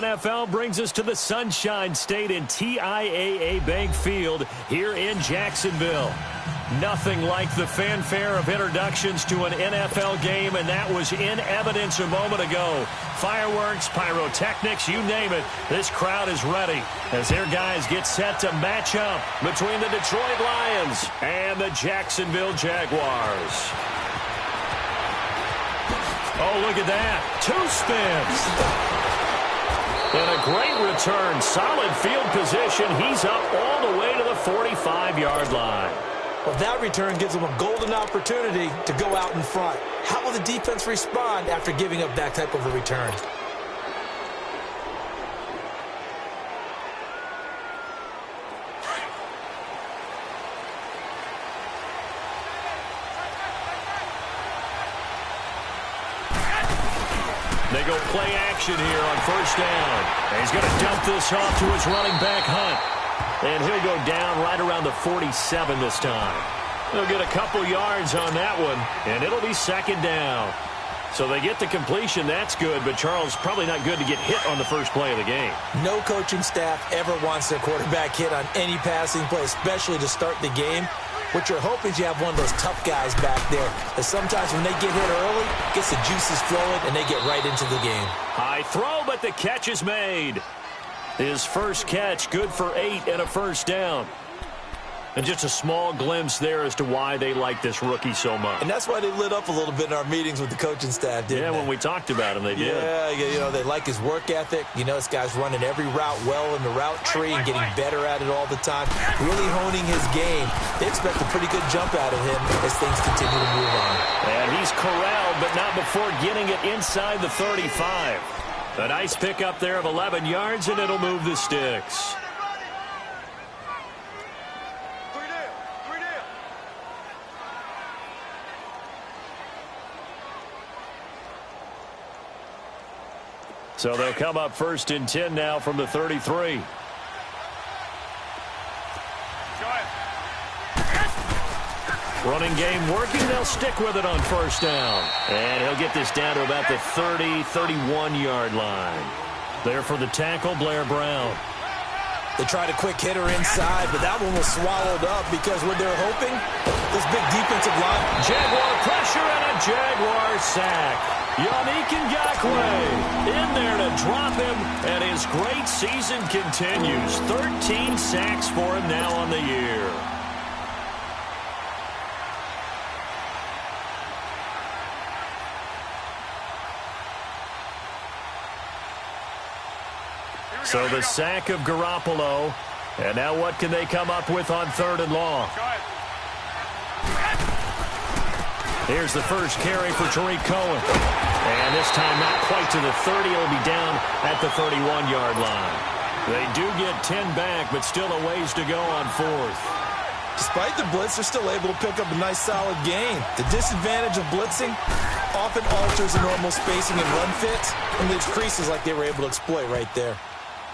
NFL brings us to the Sunshine State in TIAA Bank Field here in Jacksonville. Nothing like the fanfare of introductions to an NFL game, and that was in evidence a moment ago. Fireworks, pyrotechnics, you name it, this crowd is ready as their guys get set to match up between the Detroit Lions and the Jacksonville Jaguars. Oh, look at that. 2 spins. And a great return, solid field position. He's up all the way to the 45-yard line. Well, that return gives him a golden opportunity to go out in front. How will the defense respond after giving up that type of a return? They go play action here on first down. And he's going to dump this off to his running back, Hunt. And he'll go down right around the 47 this time. He'll get a couple yards on that one, and it'll be second down. So they get the completion. That's good, but Charles, probably not good to get hit on the first play of the game. No coaching staff ever wants their quarterback hit on any passing play, especially to start the game. What you're hoping is you have one of those tough guys back there that sometimes when they get hit early, gets the juices flowing, and they get right into the game. High throw, but the catch is made. His first catch, good for 8 and a first down. And just a small glimpse there as to why they like this rookie so much. And that's why they lit up a little bit in our meetings with the coaching staff, didn't they? When we talked about him, they did. Yeah, you know, they like his work ethic. You know, this guy's running every route well in the route tree and getting better at it all the time, really honing his game. They expect a pretty good jump out of him as things continue to move on. And he's corralled, but not before getting it inside the 35. A nice pickup there of 11 yards, and it'll move the sticks. So they'll come up first and 10 now from the 33. Running game working. They'll stick with it on first down. And he'll get this down to about the 30, 31-yard line. There for the tackle, Blair Brown. They tried a quick hitter inside, but that one was swallowed up because what they're hoping, this big defensive line. Jaguar pressure and a Jaguar sack. Yannick Ngakoue in there to drop him, and his great season continues. 13 sacks for him now on the year. So the sack of Garoppolo. And now what can they come up with on 3rd and long? Here's the first carry for Tariq Cohen. And this time not quite to the 30. It'll be down at the 31-yard line. They do get 10 back, but still a ways to go on 4th. Despite the blitz, they're still able to pick up a nice solid gain. The disadvantage of blitzing often alters the normal spacing and run fits, and leaves creases like they were able to exploit right there.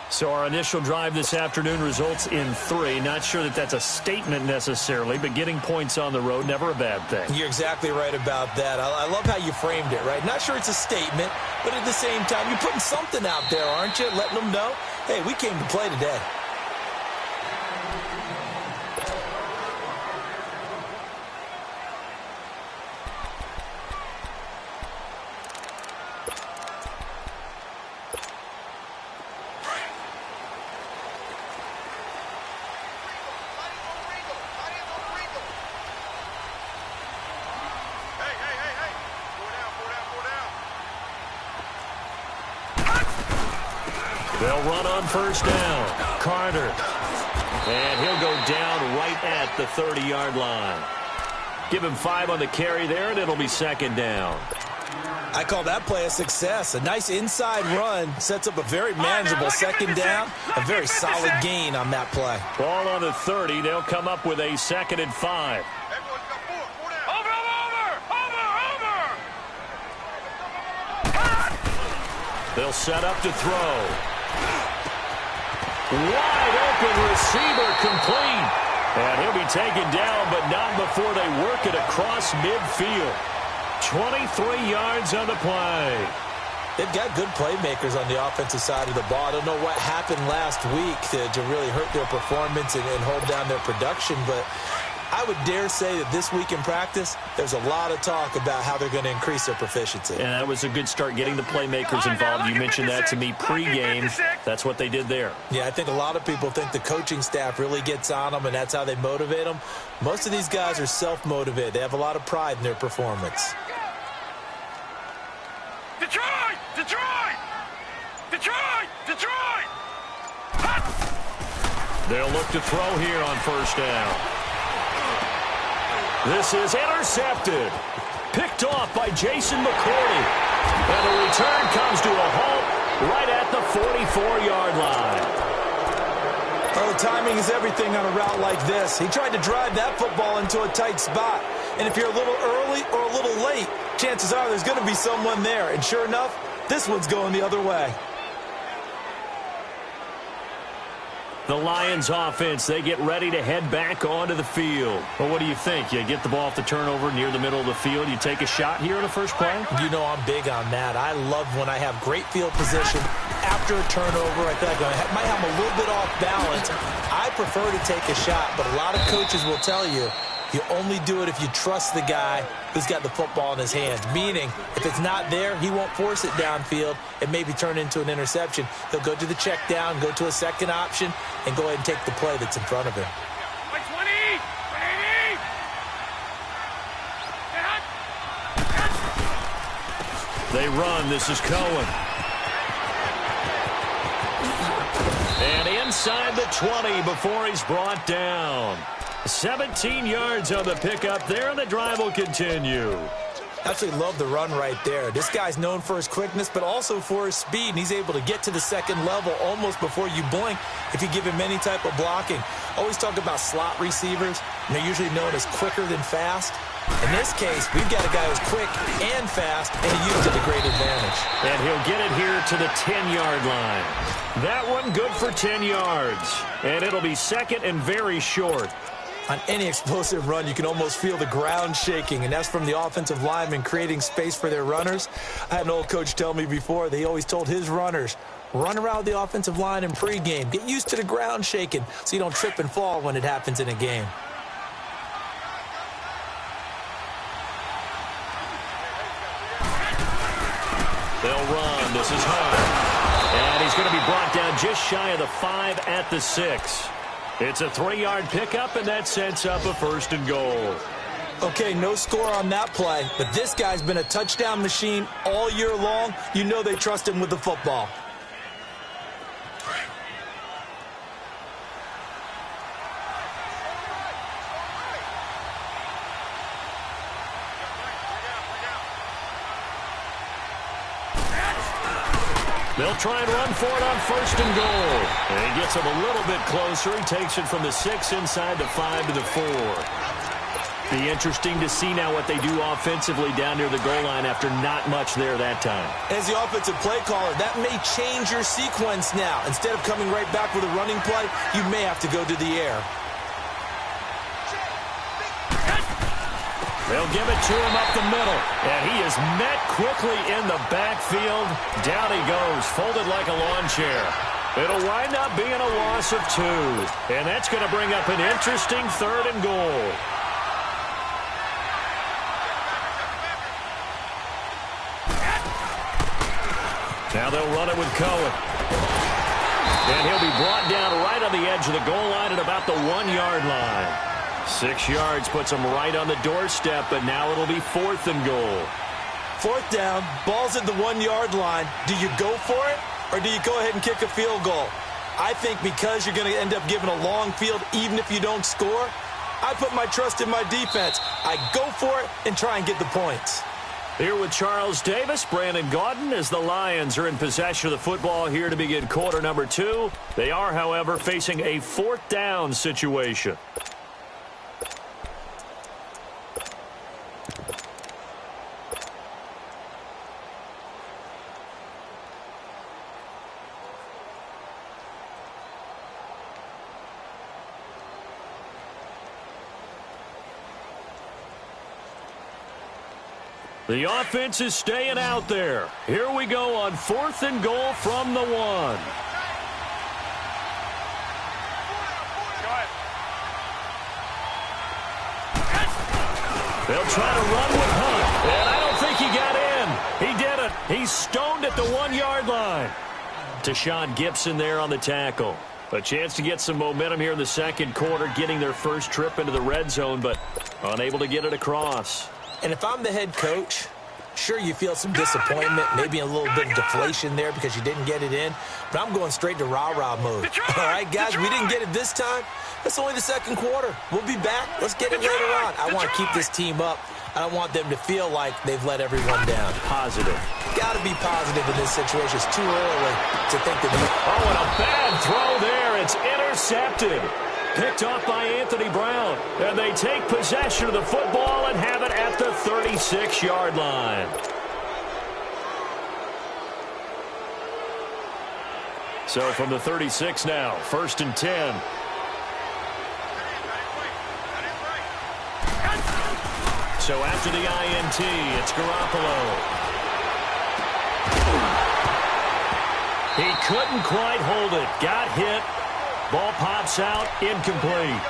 So our initial drive this afternoon results in 3. Not sure that that's a statement necessarily, but getting points on the road, never a bad thing. You're exactly right about that. I love how you framed it, right? Not sure it's a statement, but at the same time, you're putting something out there, aren't you? Letting them know, hey, we came to play today. They'll run on first down. Carter. And he'll go down right at the 30-yard line. Give him 5 on the carry there, and it'll be second down. I call that play a success. A nice inside run sets up a very manageable second down. A very solid gain on that play. Ball on the 30. They'll come up with a 2nd and 5. They'll set up to throw. Wide open receiver complete. And he'll be taken down, but not before they work it across midfield. 23 yards on the play. They've got good playmakers on the offensive side of the ball. I don't know what happened last week to really hurt their performance and hold down their production, but I would dare say that this week in practice, there's a lot of talk about how they're going to increase their proficiency. And that was a good start, getting the playmakers involved. You mentioned that to me pregame. That's what they did there. Yeah, I think a lot of people think the coaching staff really gets on them, and that's how they motivate them. Most of these guys are self-motivated. They have a lot of pride in their performance. Detroit! Detroit! Detroit! Detroit! They'll look to throw here on first down. This is intercepted. Picked off by Jason McCourty. And the return comes to a halt right at the 44-yard line. Well, the timing is everything on a route like this. He tried to drive that football into a tight spot. And if you're a little early or a little late, chances are there's going to be someone there. And sure enough, this one's going the other way. The Lions offense, they get ready to head back onto the field. Well, what do you think? You get the ball off the turnover near the middle of the field. You take a shot here in the first play? You know I'm big on that. I love when I have great field position after a turnover. I feel like I might have a little bit off balance. I prefer to take a shot, but a lot of coaches will tell you, you only do it if you trust the guy who's got the football in his hands. Meaning, if it's not there, he won't force it downfield and maybe turn into an interception. He'll go to the check down, go to a second option, and go ahead and take the play that's in front of him. 120! 180! They run. This is Cohen. And inside the 20 before he's brought down. 17 yards on the pickup there, and the drive will continue. Absolutely love the run right there. This guy's known for his quickness, but also for his speed, and he's able to get to the second level almost before you blink if you give him any type of blocking. Always talk about slot receivers, and they're usually known as quicker than fast. In this case, we've got a guy who's quick and fast, and he used it to great advantage. And he'll get it here to the 10-yard line. That one good for 10 yards, and it'll be second and very short. On any explosive run, you can almost feel the ground shaking, and that's from the offensive linemen creating space for their runners. I had an old coach tell me before, they always told his runners, run around the offensive line in pregame. Get used to the ground shaking so you don't trip and fall when it happens in a game. They'll run. This is Hunt. And he's going to be brought down just shy of the 5 at the 6. It's a 3-yard pickup, and that sets up a first and goal. Okay, no score on that play, but this guy's been a touchdown machine all year long. You know they trust him with the football. They'll try and run for it on first and goal. And he gets him a little bit closer. He takes it from the 6 inside the 5 to the 4. Be interesting to see now what they do offensively down near the goal line after not much there that time. As the offensive play caller, that may change your sequence now. Instead of coming right back with a running play, you may have to go to the air. They'll give it to him up the middle, and he is met quickly in the backfield. Down he goes, folded like a lawn chair. It'll wind up being a loss of 2, and that's going to bring up an interesting third and goal. Now they'll run it with Cohen. And he'll be brought down right on the edge of the goal line at about the 1-yard line. 6 yards puts him right on the doorstep, but now it'll be 4th and goal. 4th down, ball's at the 1-yard line. Do you go for it, or do you go ahead and kick a field goal? I think because you're going to end up giving a long field, even if you don't score, I put my trust in my defense. I go for it and try and get the points. Here with Charles Davis, Brandon Gaudin, as the Lions are in possession of the football here to begin quarter number 2. They are, however, facing a 4th down situation. The offense is staying out there. Here we go on 4th and goal from the 1. They'll try to run with Hunt, and I don't think he got in. He did it. He's stoned at the 1-yard line. Tashawn Gibson there on the tackle. A chance to get some momentum here in the second quarter, getting their first trip into the red zone, but unable to get it across. And if I'm the head coach, sure, you feel some disappointment, maybe a little bit of deflation there because you didn't get it in, but I'm going straight to rah-rah mode. All right, guys, we didn't get it this time. It's only the second quarter. We'll be back. Let's get it later on. I want to keep this team up. I don't want them to feel like they've let everyone down. Positive. Got to be positive in this situation. It's too early to think that. Oh, and a bad throw there. It's intercepted. Picked off by Anthony Brown. And they take possession of the football and have it at the 36-yard line. So from the 36 now, 1st and 10. So after the INT, it's Garoppolo. He couldn't quite hold it. Got hit. Ball pops out. Incomplete.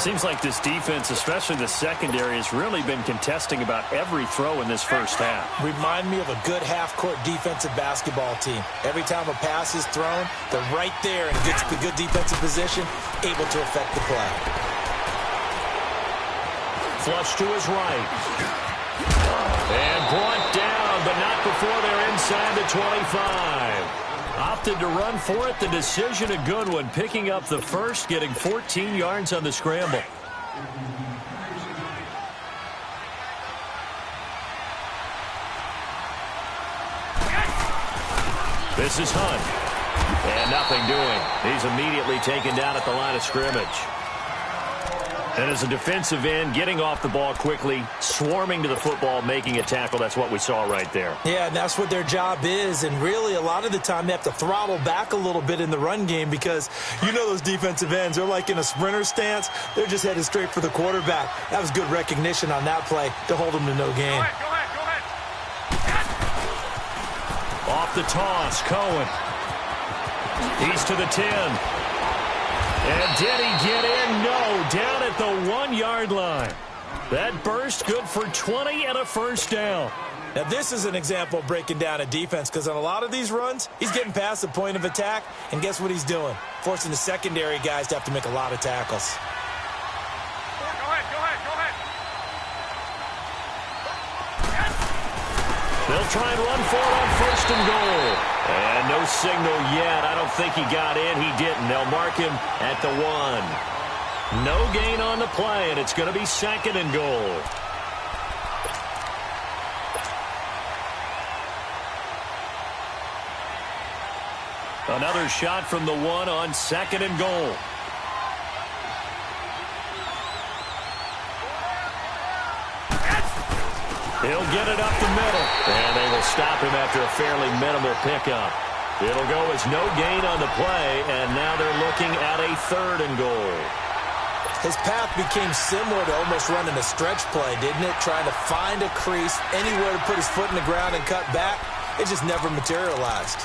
Seems like this defense, especially the secondary, has really been contesting about every throw in this first half. Remind me of a good half-court defensive basketball team. Every time a pass is thrown, they're right there in a good defensive position, able to affect the play. Flush to his right. And brought down, but not before they're inside the 25. Opted to run for it. The decision a good one. Picking up the first, getting 14 yards on the scramble. This is Hunt. And nothing doing. He's immediately taken down at the line of scrimmage. And as a defensive end, getting off the ball quickly, swarming to the football, making a tackle. That's what we saw right there. Yeah, and that's what their job is. And really, a lot of the time, they have to throttle back a little bit in the run game because you know those defensive ends, they're like in a sprinter stance. They're just headed straight for the quarterback. That was good recognition on that play to hold them to no gain. Go ahead. Off the toss, Cohen. He's to the 10. And did he get in? No, down at the 1-yard line. That burst good for 20 and a first down. Now, this is an example of breaking down a defense because on a lot of these runs, he's getting past the point of attack, and guess what he's doing? Forcing the secondary guys to have to make a lot of tackles. Go ahead. They'll try and run for it on 1st and goal. And no signal yet. I don't think he got in. He didn't. They'll mark him at the 1. No gain on the play, and it's going to be 2nd and goal. Another shot from the 1 on 2nd and goal. He'll get it up the middle. And they will stop him after a fairly minimal pickup. It'll go as no gain on the play, and now they're looking at a 3rd and goal. His path became similar to almost running a stretch play, didn't it? Trying to find a crease, anywhere to put his foot in the ground and cut back. It just never materialized.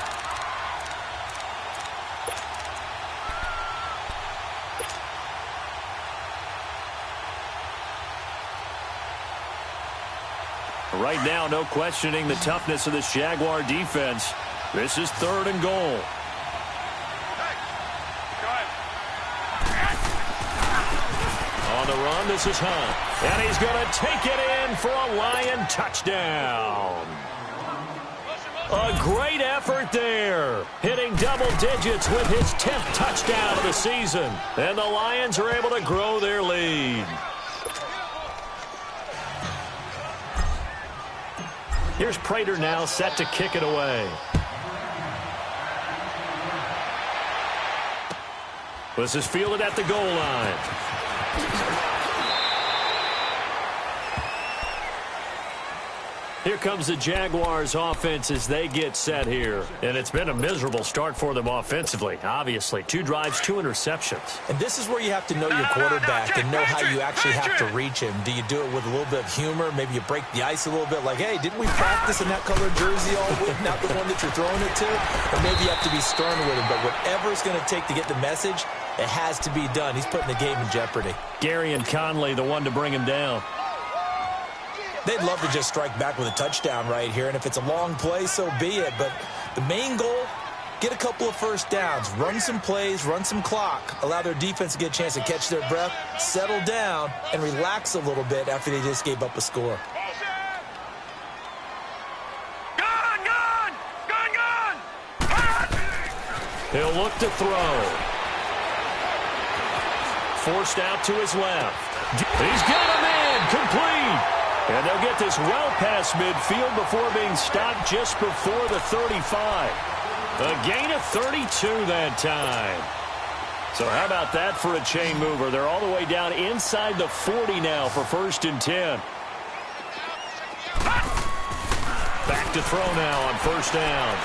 Right now, no questioning the toughness of this Jaguar defense. This is 3rd and goal. On the run, this is Hunt. And he's going to take it in for a Lion touchdown. A great effort there. Hitting double digits with his 10th touchdown of the season. And the Lions are able to grow their lead. Here's Prater now set to kick it away. This is fielded at the goal line. Here comes the Jaguars offense as they get set here. And it's been a miserable start for them offensively, obviously. 2 drives, 2 interceptions. And this is where you have to know your quarterback and know how you actually have to reach him. Do you do it with a little bit of humor? Maybe you break the ice a little bit like, hey, didn't we practice in that color jersey all week, not the one that you're throwing it to? Or maybe you have to be stern with him. But whatever it's going to take to get the message, it has to be done. He's putting the game in jeopardy. Gary and Conley, the one to bring him down. They'd love to just strike back with a touchdown right here, and if it's a long play, so be it. But the main goal, get a couple of first downs, run some plays, run some clock, allow their defense to get a chance to catch their breath, settle down, and relax a little bit after they just gave up a score. He'll look to throw. Forced out to his left. He's got a man complete. And they'll get this well past midfield before being stopped just before the 35. A gain of 32 that time. So how about that for a chain mover? They're all the way down inside the 40 now for 1st and 10. Back to throw now on 1st down.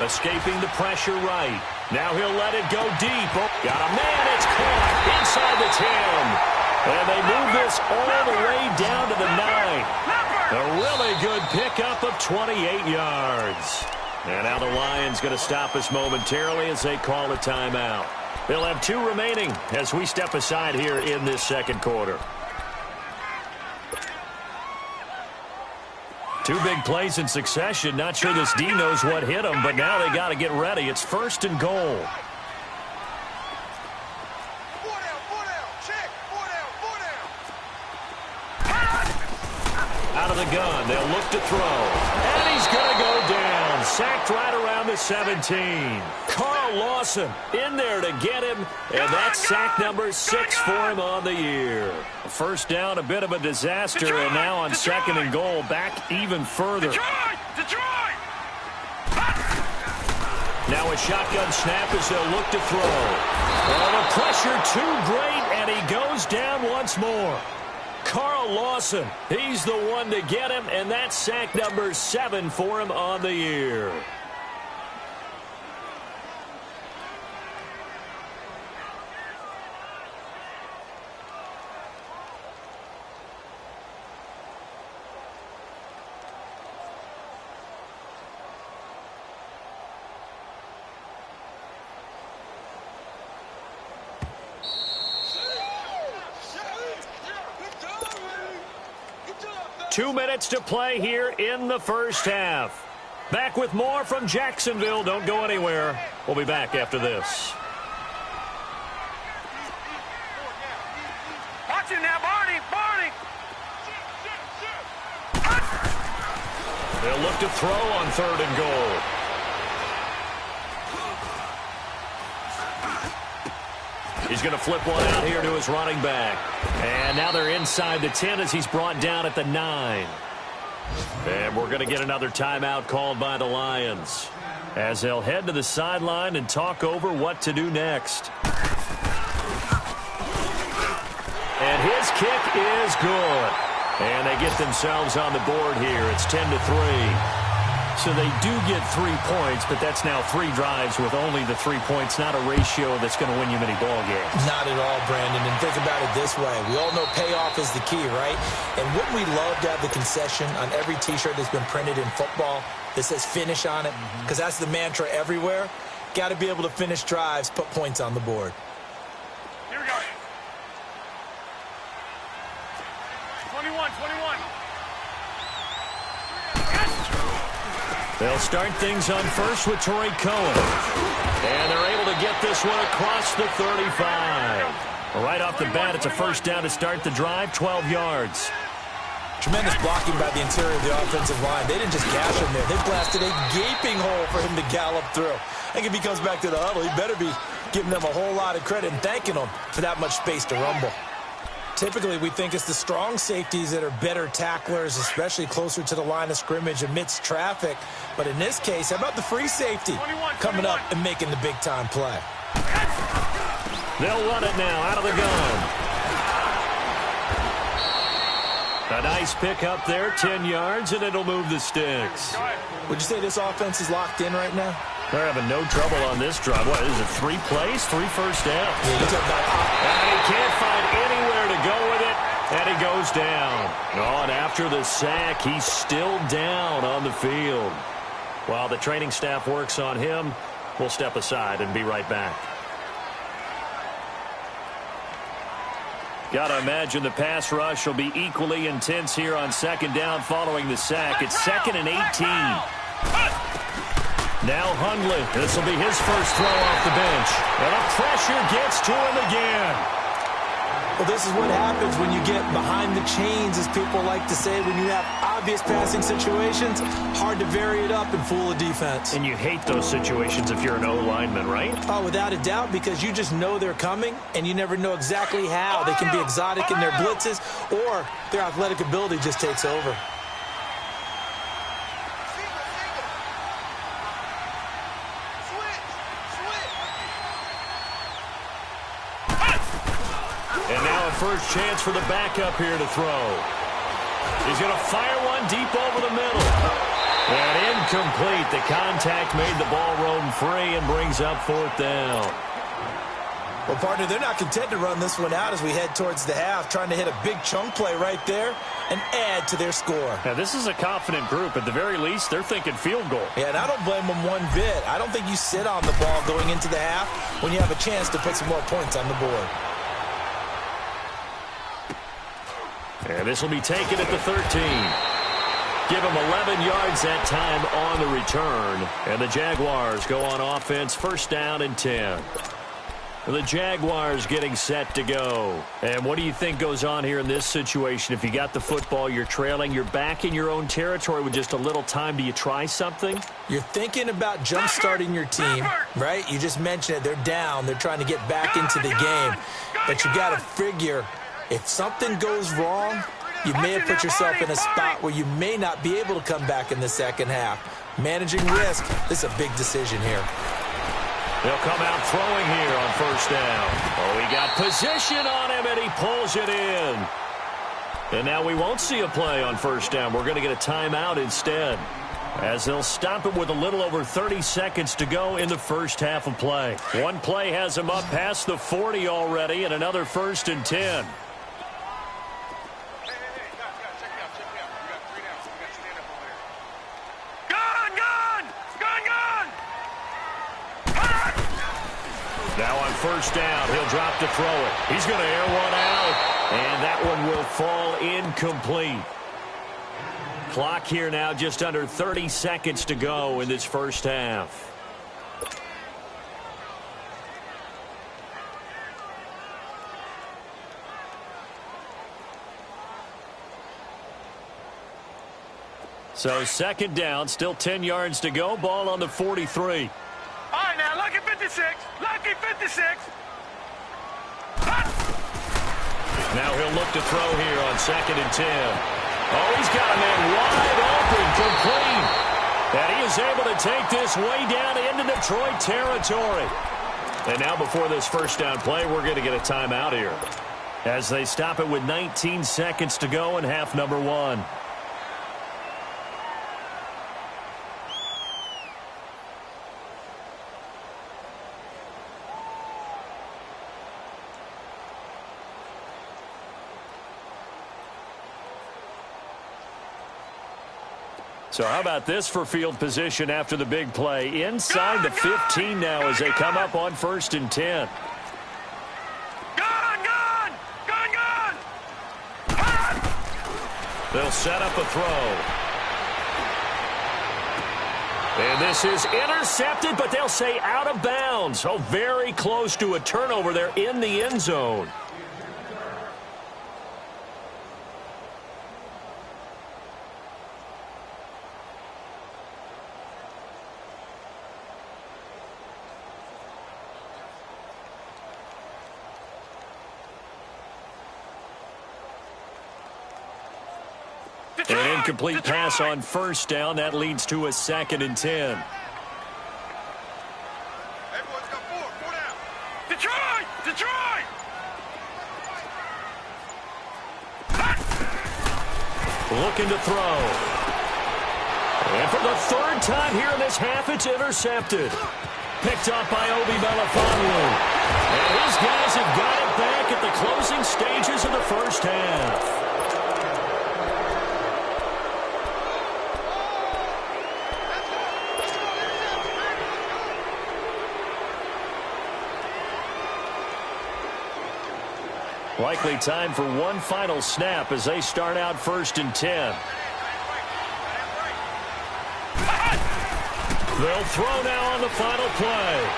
Escaping the pressure right. Now he'll let it go deep. Oh, got a man. It's caught inside the 10. And they move this all the way down to the 9. A really good pickup of 28 yards. And now the Lions going to stop us momentarily as they call a timeout. They'll have 2 remaining as we step aside here in this 2nd quarter. 2 big plays in succession. Not sure this D knows what hit him, but now they got to get ready. It's 1st and goal. Out of the gun, they'll look to throw. And he's going to go down. Sacked right around the 17. Carl Lawson in there to get him. And that's sack number 6 for him on the year. 1st down, a bit of a disaster. And now on 2nd and goal, back even further. Now a shotgun snap as they'll look to throw. Oh, the pressure too great, and he goes down once more. Carl Lawson, he's the one to get him, and that's sack number 7 for him on the year. Two minutes to play here in the 1st half. Back with more from Jacksonville. Don't go anywhere. We'll be back after this. Watch him now, Barney. They'll look to throw on 3rd and goal. He's going to flip one out here to his running back. And now they're inside the 10 as he's brought down at the 9. And we're going to get another timeout called by the Lions as they'll head to the sideline and talk over what to do next. And his kick is good. And they get themselves on the board here. It's 10-3. So they do get 3 points, but that's now 3 drives with only the 3 points, not a ratio that's going to win you many ball games. Not at all, Brandon. And think about it this way. We all know payoff is the key, right? And wouldn't we love to have the concession on every T-shirt that's been printed in football that says finish on it? Because that's the mantra everywhere. Got to be able to finish drives, put points on the board. Here we go. 21. They'll start things on first with Torrey Cohen. And they're able to get this one across the 35. Right off the bat, it's a 1st down to start the drive, 12 yards. Tremendous blocking by the interior of the offensive line. They didn't just gash him there. They blasted a gaping hole for him to gallop through. I think if he comes back to the huddle, he better be giving them a whole lot of credit and thanking them for that much space to rumble. Typically, we think it's the strong safeties that are better tacklers, especially closer to the line of scrimmage amidst traffic. But in this case, how about the free safety coming up and making the big-time play? They'll run it now out of the gun. A nice pick up there, 10 yards, and it'll move the sticks. Would you say this offense is locked in right now? They're having no trouble on this drive. What is it, 3 plays, 3 first downs? Yeah, you talk about and he can't find anywhere to go with it, and he goes down. Oh, and after the sack, he's still down on the field. While the training staff works on him, we'll step aside and be right back. Got to imagine the pass rush will be equally intense here on second down following the sack. It's 2nd and 18. Now Hundley. This will be his first throw off the bench. And the pressure gets to him again. Well, this is what happens when you get behind the chains, as people like to say. When you have obvious passing situations, hard to vary it up and fool a defense. And you hate those situations if you're an O-lineman, right? Oh, without a doubt, because you just know they're coming, and you never know exactly how. They can be exotic in their blitzes, or their athletic ability just takes over. And now a first chance for the backup here to throw. He's going to fire one deep over the middle. And incomplete. The contact made the ball roam free and brings up 4th down. Well, partner, they're not content to run this one out as we head towards the half, trying to hit a big chunk play right there and add to their score. Now, this is a confident group. At the very least, they're thinking field goal. Yeah, and I don't blame them one bit. I don't think you sit on the ball going into the half when you have a chance to put some more points on the board. And this will be taken at the 13. Give him 11 yards that time on the return. And the Jaguars go on offense, 1st down and 10. The Jaguars getting set to go. And what do you think goes on here in this situation? If you got the football, you're trailing, you're back in your own territory with just a little time. Do you try something? You're thinking about jump-starting your team, right? You just mentioned it. They're down. They're trying to get back into the game. But you got to figure, if something goes wrong, you may have put yourself in a spot where you may not be able to come back in the second half. Managing risk, this is a big decision here. They'll come out throwing here on 1st down. Oh, he got position on him, and he pulls it in. And now we won't see a play on 1st down. We're going to get a timeout instead, as they'll stop it with a little over 30 seconds to go in the first half of play. One play has him up past the 40 already, and another 1st and 10. Now on 1st down, he'll drop to throw it. He's going to air one out, and that one will fall incomplete. Clock here now just under 30 seconds to go in this first half. So 2nd down, still 10 yards to go. Ball on the 43. All right, now, lucky 56. Lucky 56. Now he'll look to throw here on 2nd and 10. Oh, he's got a man wide open, complete. And he is able to take this way down into Detroit territory. And now before this 1st down play, we're going to get a timeout here, as they stop it with 19 seconds to go in half number 1. So how about this for field position after the big play? Inside the 15 now as they come up on 1st and 10. They'll set up a throw. And this is intercepted, but they'll say out of bounds. Oh, very close to a turnover there in the end zone. An incomplete pass on 1st down. That leads to a 2nd and 10. Everyone's got four down. Detroit! Detroit! looking to throw. And for the third time here in this half, it's intercepted. Picked up by Obi Melifonwu. And his guys have got it back at the closing stages of the first half. Likely time for one final snap as they start out 1st and 10. They'll throw now on the final play.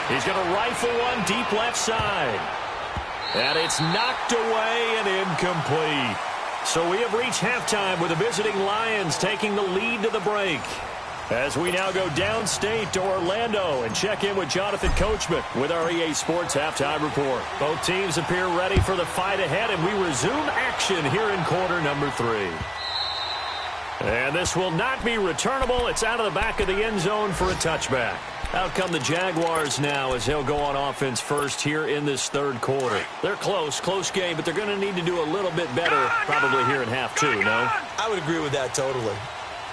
He's going to rifle one deep left side. And it's knocked away and incomplete. So we have reached halftime with the visiting Lions taking the lead to the break. As we now go downstate to Orlando and check in with Jonathan Coachman with our EA Sports Halftime Report. Both teams appear ready for the fight ahead, and we resume action here in quarter number 3. And this will not be returnable. It's out of the back of the end zone for a touchback. Out come the Jaguars now as they'll go on offense first here in this third quarter. They're close game, but they're going to need to do a little bit better probably here in half 2, no? I would agree with that totally.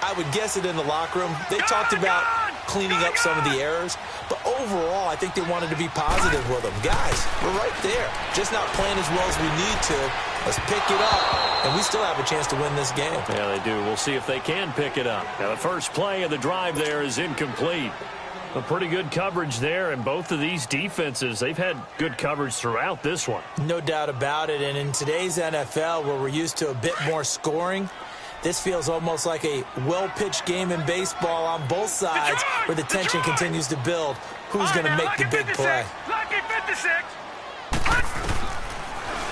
I would guess it in the locker room. They talked about cleaning up some of the errors, but overall, I think they wanted to be positive with them. Guys, we're right there. Just not playing as well as we need to. Let's pick it up, and we still have a chance to win this game. Yeah, they do. We'll see if they can pick it up. Now, the first play of the drive there is incomplete. A pretty good coverage there, and both of these defenses, they've had good coverage throughout this one. No doubt about it, and in today's NFL, where we're used to a bit more scoring, this feels almost like a well-pitched game in baseball on both sides where the tension continues to build. Who's going to make the big play?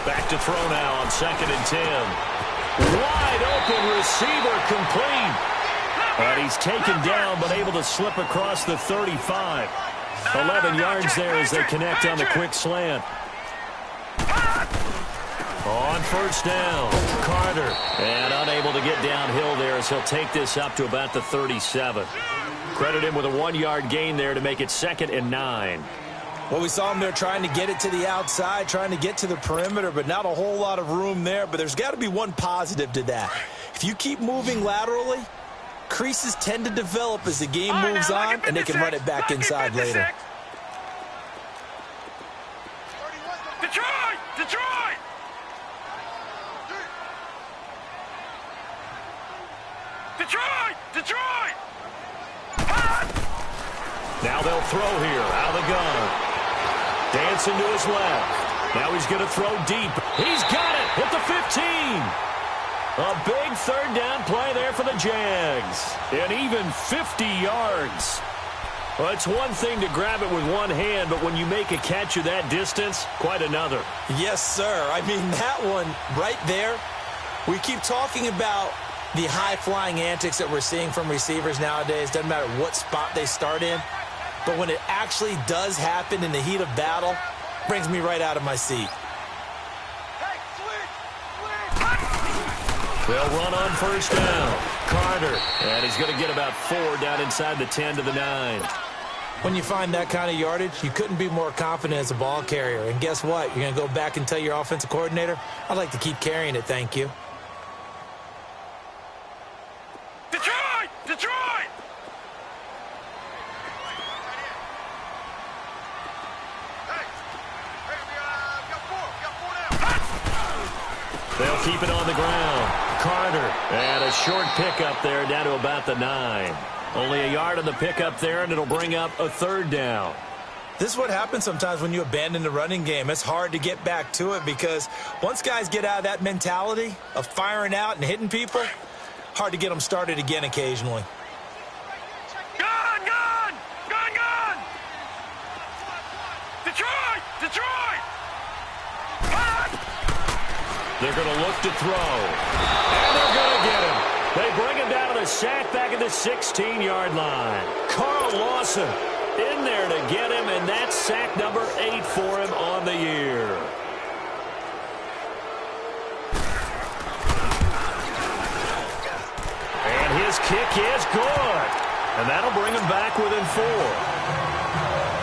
Back to throw now on 2nd and 10. Wide open receiver complete. And he's taken down but able to slip across the 35. 11 yards there as they connect on the quick slant. On 1st down, Carter. And unable to get downhill there as he'll take this up to about the 37. Credit him with a 1-yard gain there to make it 2nd and 9. Well, we saw him there trying to get it to the outside, trying to get to the perimeter, but not a whole lot of room there. But there's got to be one positive to that. If you keep moving laterally, creases tend to develop as the game moves on, and they can run it back inside later. Detroit! Detroit! Detroit! Detroit! Now they'll throw here out of the gun. Dancing to his left. Now he's going to throw deep. He's got it at the 15. A big 3rd down play there for the Jags. And even 50 yards. Well, it's one thing to grab it with one hand, but when you make a catch of that distance, quite another. Yes, sir. I mean, that one right there, we keep talking about the high-flying antics that we're seeing from receivers nowadays. Doesn't matter what spot they start in. But when it actually does happen in the heat of battle, brings me right out of my seat. They'll run on 1st down. Carter. And he's going to get about 4 down inside the 10 to the 9. When you find that kind of yardage, you couldn't be more confident as a ball carrier. And guess what? You're going to go back and tell your offensive coordinator, I'd like to keep carrying it, thank you. Detroit! Detroit! They'll keep it on the ground. Carter. And a short pickup there down to about the 9. Only a yard on the pickup there, and it'll bring up a 3rd down. This is what happens sometimes when you abandon the running game. It's hard to get back to it because once guys get out of that mentality of firing out and hitting people, hard to get them started again occasionally. Gun! Gun! Gun! Gun! Detroit! Detroit! They're going to look to throw. And they're going to get him. They bring him down to the sack back at the 16-yard line. Carl Lawson in there to get him, and that's sack number 8 for him on the year. And his kick is good. And that'll bring him back within 4.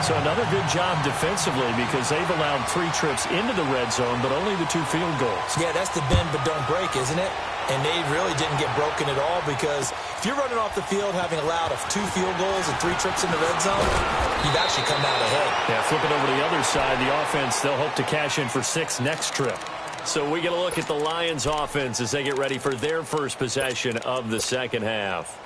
So another good job defensively because they've allowed 3 trips into the red zone, but only the 2 field goals. Yeah, that's the bend but don't break, isn't it? And they really didn't get broken at all, because if you're running off the field having allowed 2 field goals and 3 trips in the red zone, you've actually come out ahead. Yeah, flipping over to the other side, the offense, they'll hope to cash in for 6 next trip. So we get a look at the Lions offense as they get ready for their first possession of the second half.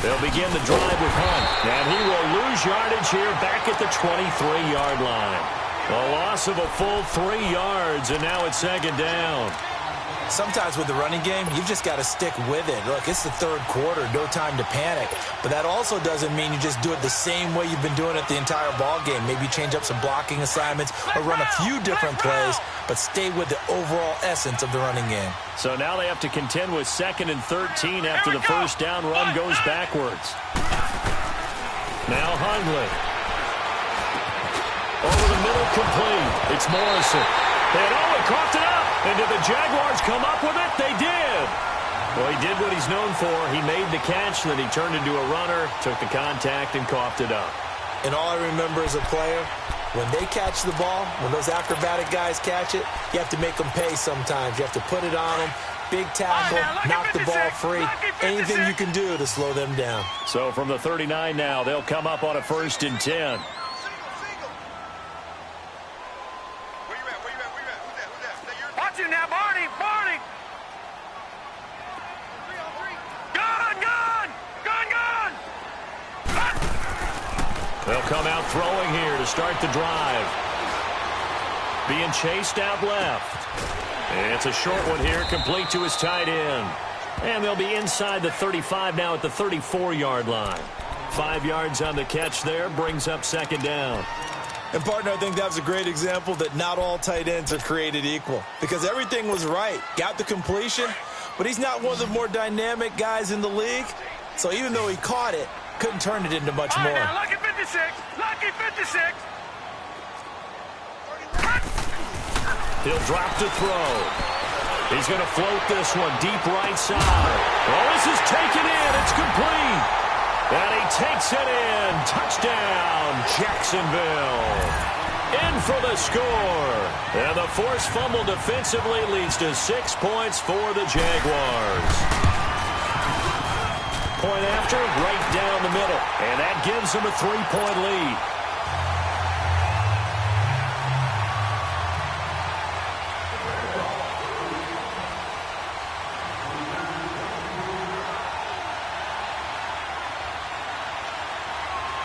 They'll begin the drive with Hunt, and he will lose yardage here back at the 23-yard line. A loss of a full 3 yards, and now it's second down. Sometimes with the running game, you've just got to stick with it. Look, it's the third quarter, no time to panic. But that also doesn't mean you just do it the same way you've been doing it the entire ball game. Maybe change up some blocking assignments or run a few different plays, but stay with the overall essence of the running game. So now they have to contend with 2nd and 13 after the first down run goes backwards. Now Hundley. Over the middle, complete. It's Morrison. And he coughed it up. And did the Jaguars come up with it? They did. Well, he did what he's known for. He made the catch, then he turned into a runner, took the contact, and coughed it up. And all I remember as a player, when they catch the ball, when those acrobatic guys catch it, you have to make them pay sometimes. You have to put it on them. Big tackle, knock the ball free. Anything you can do to slow them down. So from the 39 now, they'll come up on a 1st and 10. Now, Barney! Gun! They'll come out throwing here to start the drive. Being chased out left. And it's a short one here, complete to his tight end. And they'll be inside the 35 now at the 34-yard line. 5 yards on the catch there, brings up second down. And, partner, I think that was a great example that not all tight ends are created equal, because everything was right. Got the completion, but he's not one of the more dynamic guys in the league. So even though he caught it, couldn't turn it into much more. Now, lucky 56. Lucky 56. He'll drop to throw. He's going to float this one deep right side. Oh, this is taken in. It's complete. And he takes it in. Touchdown, Jacksonville. In for the score. And the forced fumble defensively leads to 6 points for the Jaguars. Point after, right down the middle. And that gives them a 3-point lead.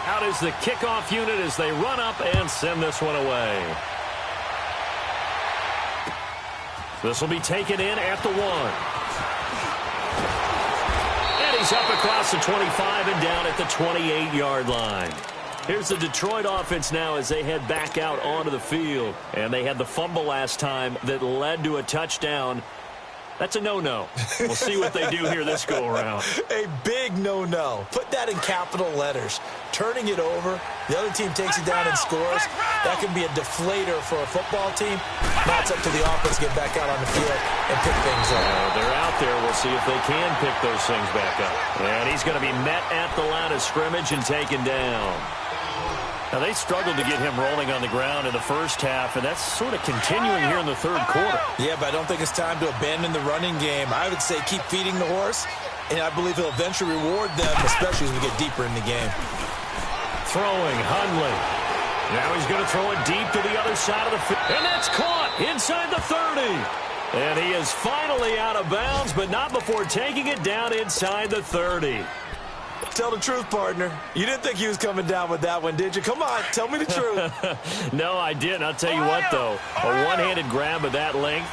Out is the kickoff unit as they run up and send this one away. This will be taken in at the 1. And he's up across the 25 and down at the 28-yard line. Here's the Detroit offense now as they head back out onto the field. And they had the fumble last time that led to a touchdown. That's a no-no. We'll see what they do here this go-around. A big no-no. Put that in capital letters. Turning it over, the other team takes it down and scores. That can be a deflator for a football team. Now it's up to the offense to get back out on the field and pick things up. They're out there. We'll see if they can pick those things back up. And he's going to be met at the line of scrimmage and taken down. Now, they struggled to get him rolling on the ground in the first half, and that's sort of continuing here in the third quarter. Yeah, but I don't think it's time to abandon the running game. I would say keep feeding the horse, and I believe he'll eventually reward them, especially as we get deeper in the game. Throwing, Hundley. Now he's going to throw it deep to the other side of the field. And that's caught inside the 30. And he is finally out of bounds, but not before taking it down inside the 30. Tell the truth, partner. You didn't think he was coming down with that one, did you? Come on, tell me the truth. No, I didn't. I'll tell you what, though. A one-handed grab of that length.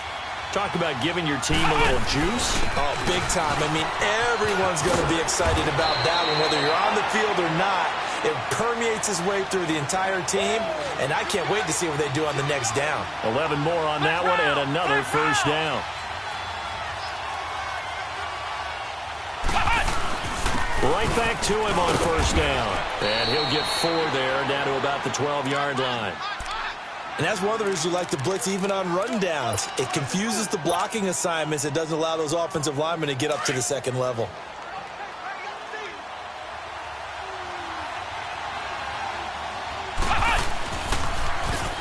Talk about giving your team a little juice. Oh, big time. I mean, everyone's going to be excited about that one, whether you're on the field or not. It permeates its way through the entire team, and I can't wait to see what they do on the next down. 11 more on that one, and another first down. Right back to him on first down. And he'll get 4 there, down to about the 12-yard line. And that's one of the reasons you like to blitz even on rundowns. It confuses the blocking assignments. It doesn't allow those offensive linemen to get up to the second level.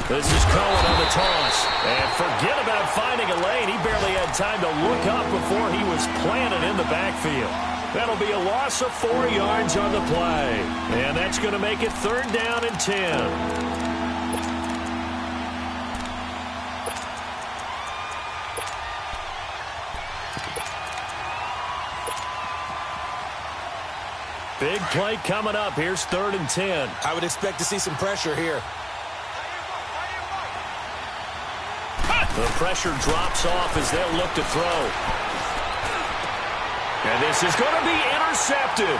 This is Cohen on the toss. And forget about finding a lane. He barely had time to look up before he was planted in the backfield. That'll be a loss of 4 yards on the play. And that's going to make it 3rd down and 10. Big play coming up. Here's 3rd and 10. I would expect to see some pressure here. The pressure drops off as they'll look to throw. And this is going to be intercepted.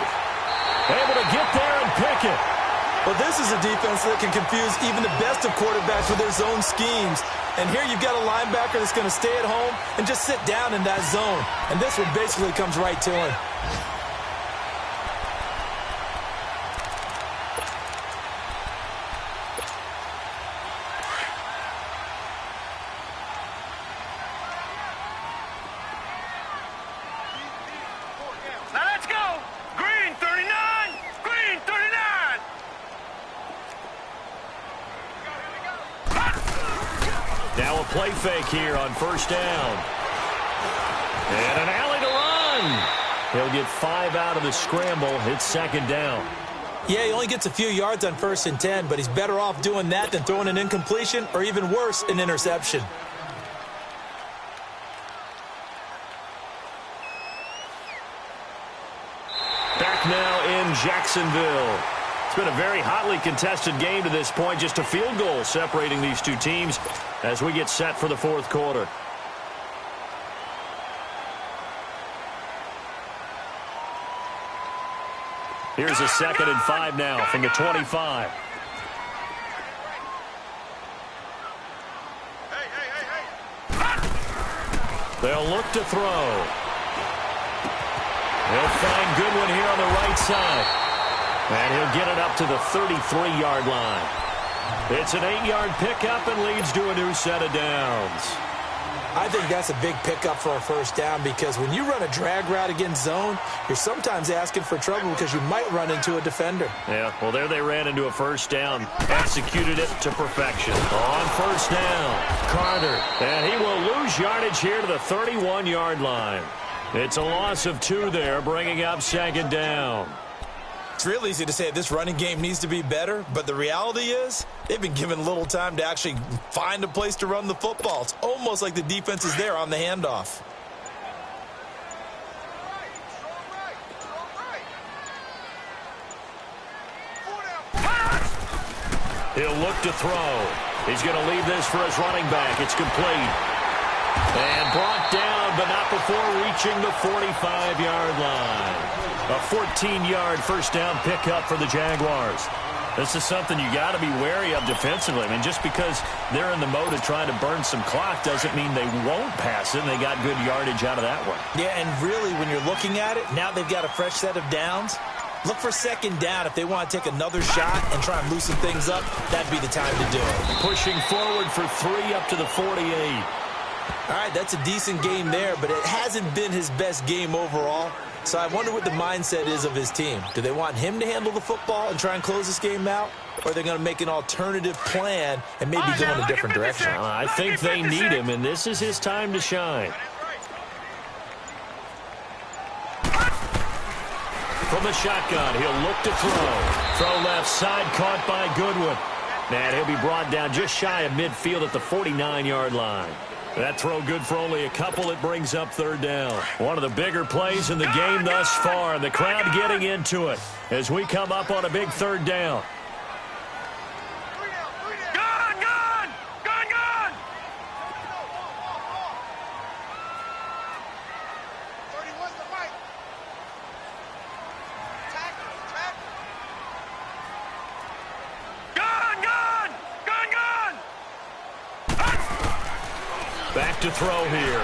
Able to get there and pick it. Well, this is a defense that can confuse even the best of quarterbacks with their zone schemes. And here you've got a linebacker that's going to stay at home and just sit down in that zone. And this one basically comes right to him. Play fake here on 1st down. And an alley to run. He'll get 5 out of the scramble. It's 2nd down. Yeah, he only gets a few yards on 1st and 10, but he's better off doing that than throwing an incompletion or even worse, an interception. Back now in Jacksonville. It's been a very hotly contested game to this point. Just a field goal separating these two teams as we get set for the 4th quarter. Here's a 2nd and 5 now from the 25. They'll look to throw. They'll find Goodwin here on the right side. And he'll get it up to the 33-yard line. It's an 8-yard pickup and leads to a new set of downs. I think that's a big pickup for a 1st down because when you run a drag route against zone, you're sometimes asking for trouble because you might run into a defender. Yeah, well, there they ran into a 1st down. Executed it to perfection. On 1st down, Carter. And he will lose yardage here to the 31-yard line. It's a loss of 2 there, bringing up 2nd down. It's real easy to say this running game needs to be better, but the reality is they've been given little time to actually find a place to run the football. It's almost like the defense is there on the handoff. He'll look to throw. He's going to leave this for his running back. It's complete. And brought down, but not before reaching the 45-yard line. A 14-yard 1st down pickup for the Jaguars. This is something you got to be wary of defensively. I mean, just because they're in the mode of trying to burn some clock doesn't mean they won't pass it, and they got good yardage out of that one. Yeah, and really, when you're looking at it, now they've got a fresh set of downs. Look for 2nd down. If they want to take another shot and try and loosen things up, that'd be the time to do it. Pushing forward for 3 up to the 48. All right, that's a decent game there, but it hasn't been his best game overall. So I wonder what the mindset is of his team. Do they want him to handle the football and try and close this game out? Or are they going to make an alternative plan and maybe go in a different direction? I think they need him, and this is his time to shine. From the shotgun, he'll look to throw. Throw left side, caught by Goodwin. And he'll be brought down just shy of midfield at the 49-yard line. That throw good for only a couple. It brings up 3rd down. One of the bigger plays in the game thus far. The crowd getting into it as we come up on a big 3rd down. Gun, gun! Gun, gun! 31's the fight. Gun, gun! Gun, gun! Back to throw here.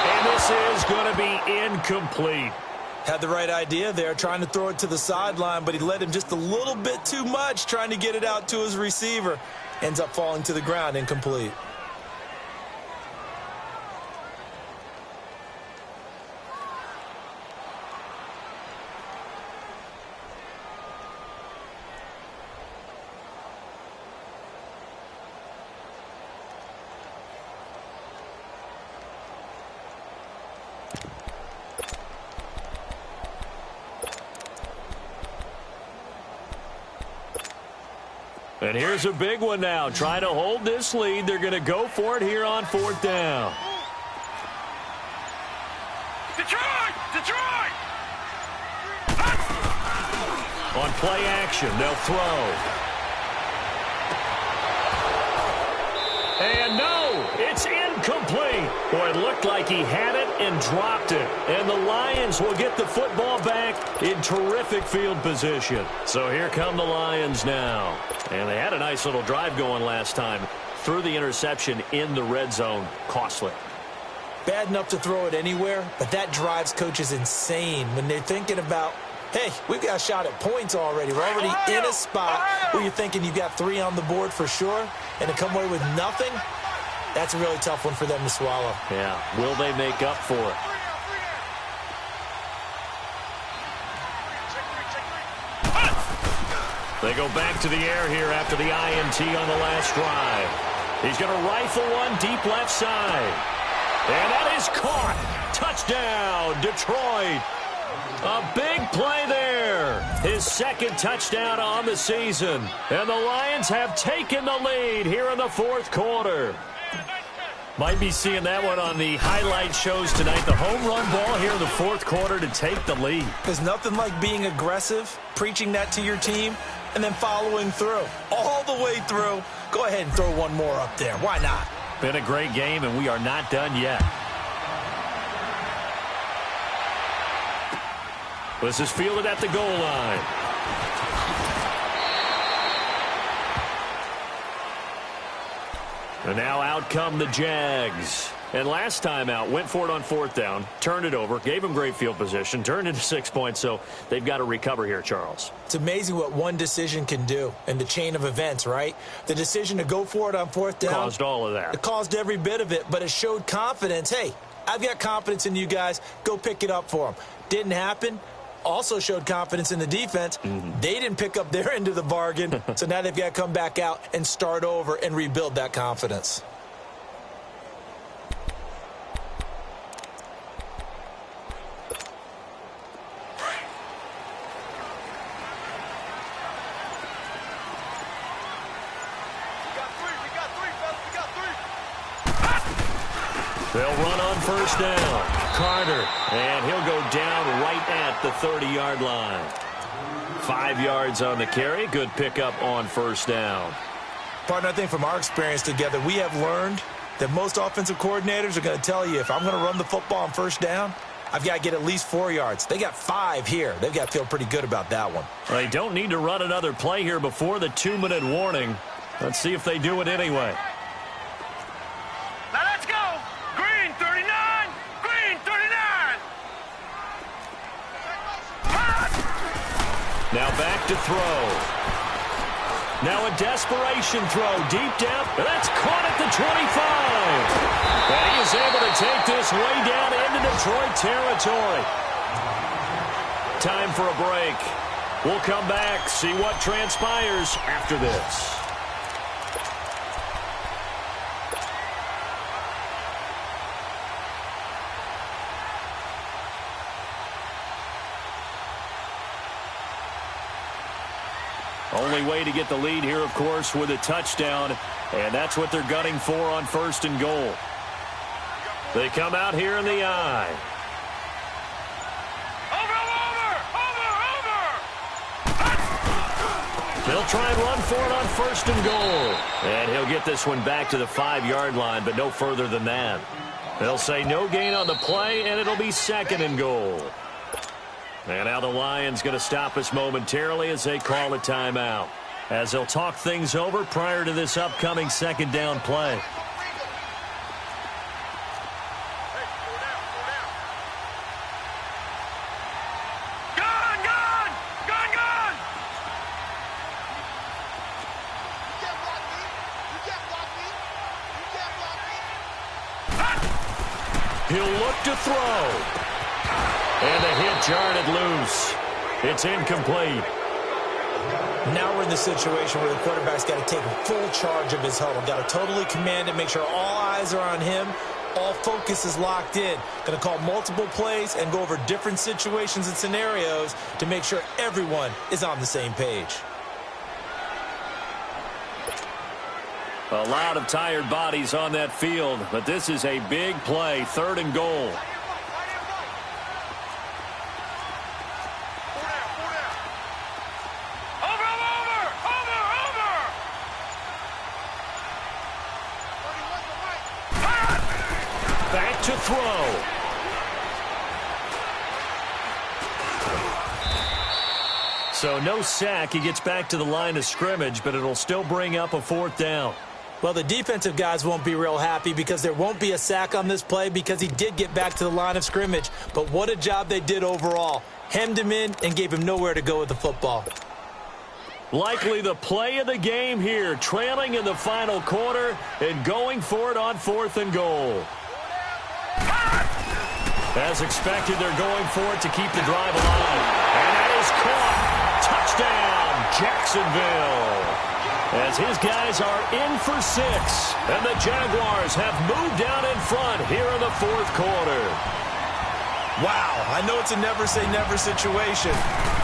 And this is going to be incomplete. Had the right idea there, trying to throw it to the sideline, but he led him just a little bit too much, trying to get it out to his receiver. Ends up falling to the ground, incomplete. And here's a big one now. Trying to hold this lead. They're going to go for it here on 4th down. Detroit! Detroit! On play action, they'll throw. And no, it's incomplete. Boy, it looked like he had it and dropped it. And the Lions will get the football back in terrific field position. So here come the Lions now. And they had a nice little drive going last time. Threw the interception in the red zone. Costly. Bad enough to throw it anywhere, but that drives coaches insane when they're thinking about, hey, we've got a shot at points already. We're already in a spot where you're thinking you've got 3 on the board for sure, and to come away with nothing, that's a really tough one for them to swallow. Yeah, will they make up for it? They go back to the air here after the INT on the last drive. He's going to rifle one deep left side. And that is caught. Touchdown, Detroit. A big play there. His second touchdown on the season. And the Lions have taken the lead here in the 4th quarter. Might be seeing that one on the highlight shows tonight. The home run ball here in the 4th quarter to take the lead. There's nothing like being aggressive, preaching that to your team, and then following through. All the way through. Go ahead and throw one more up there. Why not? Been a great game, and we are not done yet. This is fielded at the goal line. And now out come the Jags. And last time out, went for it on 4th down, turned it over, gave them great field position, turned into 6 points, so they've got to recover here, Charles. It's amazing what one decision can do in the chain of events, right? The decision to go for it on 4th down. Caused all of that. It caused every bit of it, but it showed confidence. Hey, I've got confidence in you guys. Go pick it up for them. Didn't happen. Also showed confidence in the defense. They didn't pick up their end of the bargain, so now they've got to come back out and start over and rebuild that confidence. They'll run on 1st down. Carter, and he'll go down right at the 30-yard line. 5 yards on the carry. Good pickup on 1st down. Partner, I think from our experience together, we have learned that most offensive coordinators are going to tell you, if I'm going to run the football on 1st down, I've got to get at least 4 yards. They got 5 here. They've got to feel pretty good about that one. They don't need to run another play here before the 2-minute warning. Let's see if they do it anyway. Now let's go! Green 39! Green 39! Now back to throw. Now a desperation throw deep down. That's caught at the 25. And he is able to take this way down into Detroit territory. Time for a break. We'll come back, see what transpires after this. Only way to get the lead here, of course, with a touchdown. And that's what they're gunning for on 1st and goal. They come out here in the eye. They'll try and run for it on 1st and goal. And he'll get this one back to the 5-yard line, but no further than that. They'll say no gain on the play, and it'll be 2nd and goal. And now the Lions going to stop us momentarily as they call a timeout, as they'll talk things over prior to this upcoming 2nd down play. He'll look to throw. And the hit jarred it loose. It's incomplete. Now we're in the situation where the quarterback's got to take full charge of his huddle. Got to totally command it, make sure all eyes are on him. All focus is locked in. Going to call multiple plays and go over different situations and scenarios to make sure everyone is on the same page. A lot of tired bodies on that field, but this is a big play, 3rd and goal. Back to throw. So no sack. He gets back to the line of scrimmage, but it'll still bring up a 4th down. Well, the defensive guys won't be real happy because there won't be a sack on this play because he did get back to the line of scrimmage. But what a job they did overall. Hemmed him in and gave him nowhere to go with the football. Likely the play of the game here, trailing in the final quarter and going for it on 4th and goal. As expected, they're going for it to keep the drive alive. And that is caught. Touchdown, Jacksonville. As his guys are in for 6. And the Jaguars have moved down in front here in the 4th quarter. Wow, I know it's a never-say-never situation,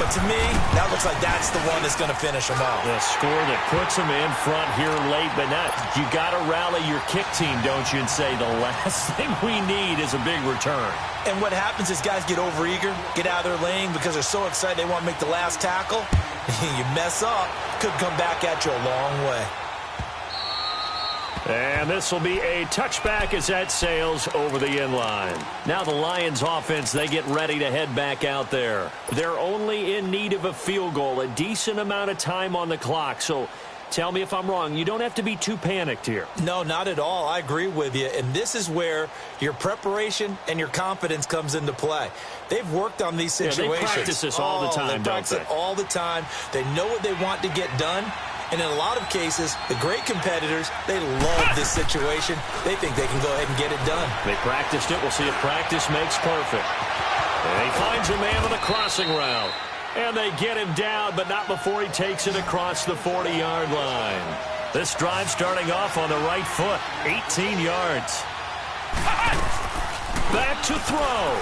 but to me, that looks like that's the one that's going to finish them out. The score that puts them in front here late, but not. You got to rally your kick team, don't you, and say the last thing we need is a big return. And what happens is guys get overeager, get out of their lane because they're so excited they want to make the last tackle. You mess up, could come back at you a long way. And this will be a touchback as that sails over the end line. Now the Lions offense, they get ready to head back out there. They're only in need of a field goal, a decent amount of time on the clock. So tell me if I'm wrong. You don't have to be too panicked here. No, not at all. I agree with you. And this is where your preparation and your confidence comes into play. They've worked on these situations. They practice this all the time, they practice it all the time. They know what they want to get done. And in a lot of cases, the great competitors, they love this situation. They think they can go ahead and get it done. They practiced it. We'll see if practice makes perfect. And he finds a man on the crossing route. And they get him down, but not before he takes it across the 40-yard line. This drive starting off on the right foot, 18 yards. Back to throw.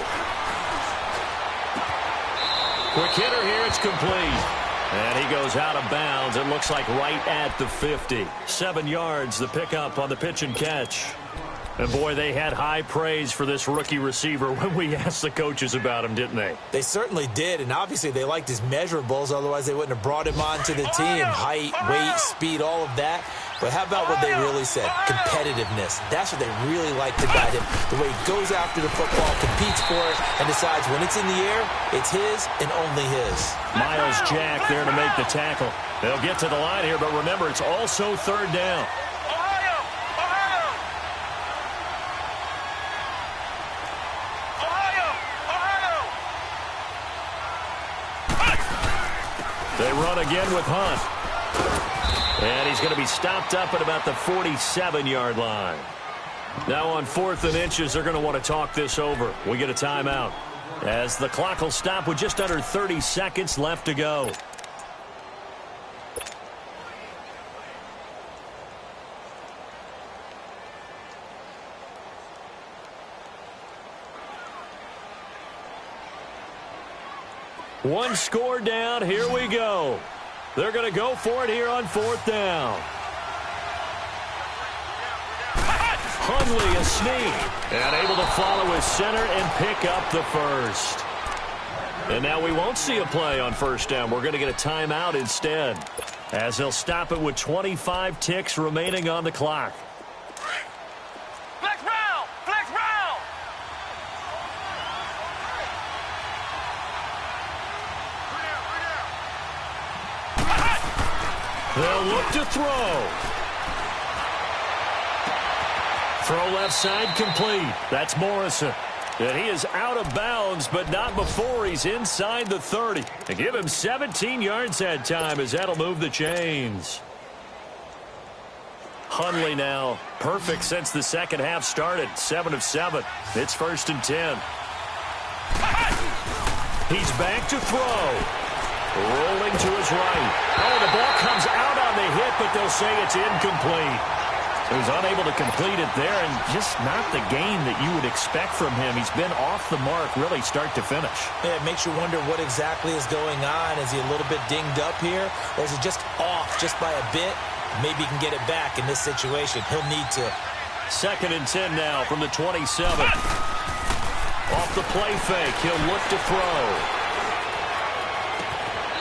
Quick hitter here, it's complete. And he goes out of bounds. It looks like right at the 50. 7 yards, the pickup on the pitch and catch. And, boy, they had high praise for this rookie receiver when we asked the coaches about him, didn't they? They certainly did, and obviously they liked his measurables. Otherwise, they wouldn't have brought him onto the team. Height, weight, speed, all of that. But how about what they really said? Competitiveness. That's what they really liked about him. The way he goes after the football, competes for it, and decides when it's in the air, it's his and only his. Miles Jack there to make the tackle. They'll get to the line here, but remember, it's also 3rd down. They run again with Hunt. And he's going to be stopped up at about the 47-yard line. Now on 4th and inches, they're going to want to talk this over. We get a timeout as the clock will stop with just under 30 seconds left to go. One score down. Here we go. They're going to go for it here on 4th down. Hundley a sneak. And able to follow his center and pick up the first. And now we won't see a play on 1st down. We're going to get a timeout instead, as they'll stop it with 25 ticks remaining on the clock. Flex round! Flex round! They'll look to throw. Throw left side complete. That's Morrison. And he is out of bounds, but not before he's inside the 30. And give him 17 yards that time, as that'll move the chains. Hundley now perfect since the second half started. 7 of 7. It's 1st and 10. He's back to throw. Rolling to his right. Oh, the ball comes out on the hit, but they'll say it's incomplete. He was unable to complete it there, and just not the game that you would expect from him. He's been off the mark really start to finish. Yeah, it makes you wonder what exactly is going on. Is he a little bit dinged up here, or is he just off just by a bit? Maybe he can get it back in this situation. He'll need to. 2nd and 10 now from the 27. Off the play fake, he'll look to throw.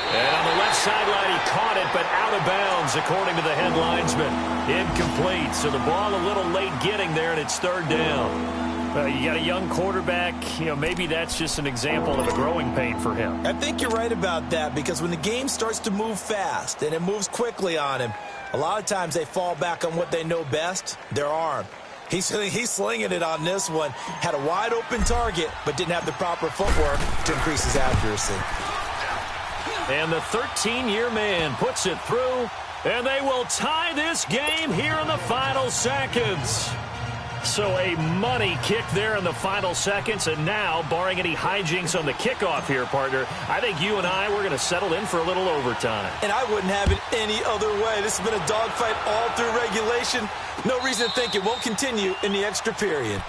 And on the left sideline, he caught it, but out of bounds, according to the head linesman. Incomplete, so the ball a little late getting there, and it's 3rd down. You got a young quarterback. Maybe that's just an example of a growing pain for him. I think you're right about that, because when the game starts to move fast and it moves quickly on him, a lot of times they fall back on what they know best, their arm. He's slinging it on this one. Had a wide-open target, but didn't have the proper footwork to increase his accuracy. And the 13-year man puts it through, and they will tie this game here in the final seconds. So a money kick there in the final seconds, and now, barring any hijinks on the kickoff here, partner, I think you and I, we're going to settle in for a little overtime. And I wouldn't have it any other way. This has been a dogfight all through regulation. No reason to think it won't continue in the extra period.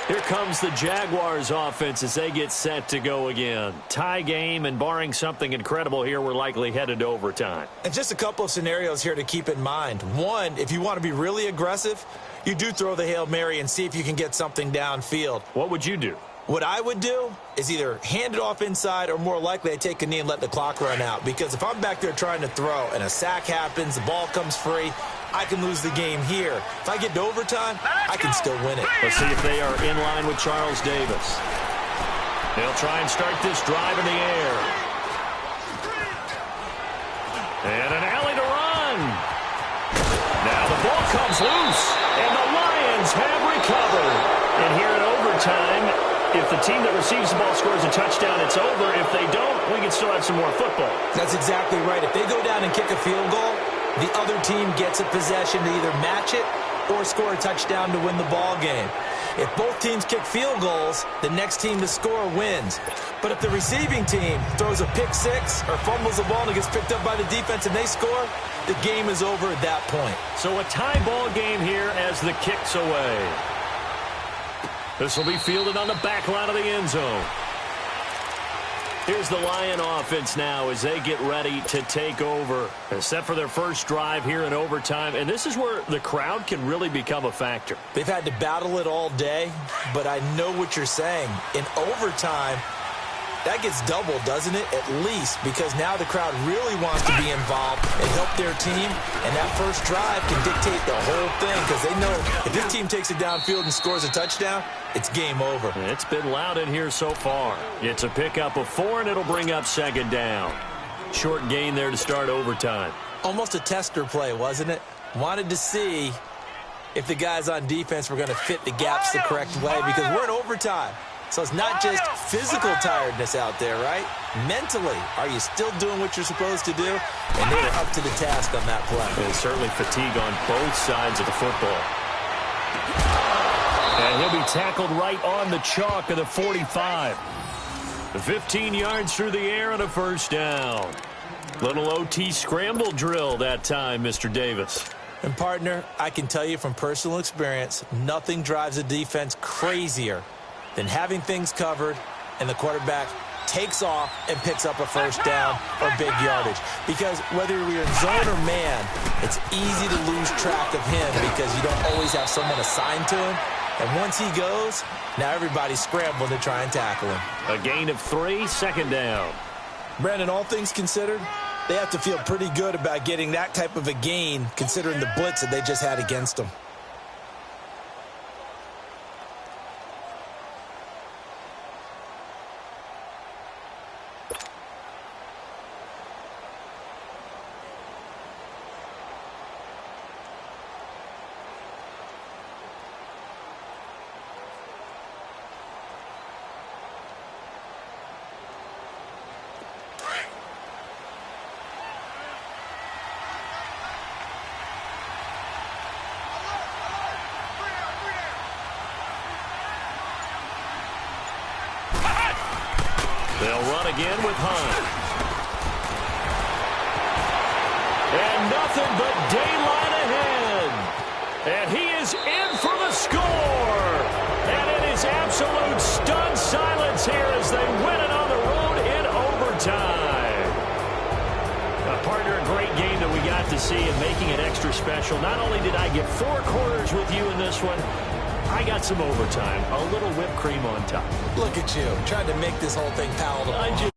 Here comes the Jaguars offense as they get set to go again. Tie game, and barring something incredible here, we're likely headed to overtime. And just a couple of scenarios here to keep in mind. One, if you want to be really aggressive, you do throw the Hail Mary and see if you can get something downfield. What would you do? What I would do is either hand it off inside, or more likely I take a knee and let the clock run out. Because if I'm back there trying to throw and a sack happens, the ball comes free, I can lose the game here. If I get to overtime, I can still win it. Let's see if they are in line with Charles Davis. They'll try and start this drive in the air. And an alley to run. Now the ball comes loose, and the Lions have recovered. And here in overtime, if the team that receives the ball scores a touchdown, it's over. If they don't, we can still have some more football. That's exactly right. If they go down and kick a field goal, the other team gets a possession to either match it or score a touchdown to win the ball game. If both teams kick field goals, the next team to score wins. But if the receiving team throws a pick six or fumbles the ball and it gets picked up by the defense and they score, the game is over at that point. So a tie ball game here as the kick's away. This will be fielded on the back line of the end zone. Here's the Lion offense now as they get ready to take over. They're set for their first drive here in overtime, and this is where the crowd can really become a factor. They've had to battle it all day, but I know what you're saying. In overtime, that gets doubled, doesn't it? At least, because now the crowd really wants to be involved and help their team, and that first drive can dictate the whole thing, because they know if this team takes it downfield and scores a touchdown, it's game over. It's been loud in here so far. It's a pickup of 4, and it'll bring up 2nd down. Short gain there to start overtime. Almost a tester play, wasn't it? Wanted to see if the guys on defense were going to fit the gaps the correct way, because we're in overtime. So it's not just physical tiredness out there, right? Mentally, are you still doing what you're supposed to do? And they were up to the task on that play. There's certainly fatigue on both sides of the football. And he'll be tackled right on the chalk of the 45. 15 yards through the air and a first down. Little OT scramble drill that time, Mr. Davis. And, partner, I can tell you from personal experience, nothing drives a defense crazier than having things covered and the quarterback takes off and picks up a first down or big yardage. Because whether you're in zone or man, it's easy to lose track of him because you don't always have someone assigned to him. And once he goes, now everybody's scrambling to try and tackle him. A gain of 3, 2nd down. Brandon, all things considered, they have to feel pretty good about getting that type of a gain considering the blitz that they just had against them. They'll run again with Hunt. And nothing but daylight ahead. And he is in for the score. And it is absolute stunned silence here as they win it on the road in overtime. Partner, a great game that we got to see and making it extra special. Not only did I get 4 quarters with you in this one, I got some overtime, a little whipped cream on top. Look at you, trying to make this whole thing palatable.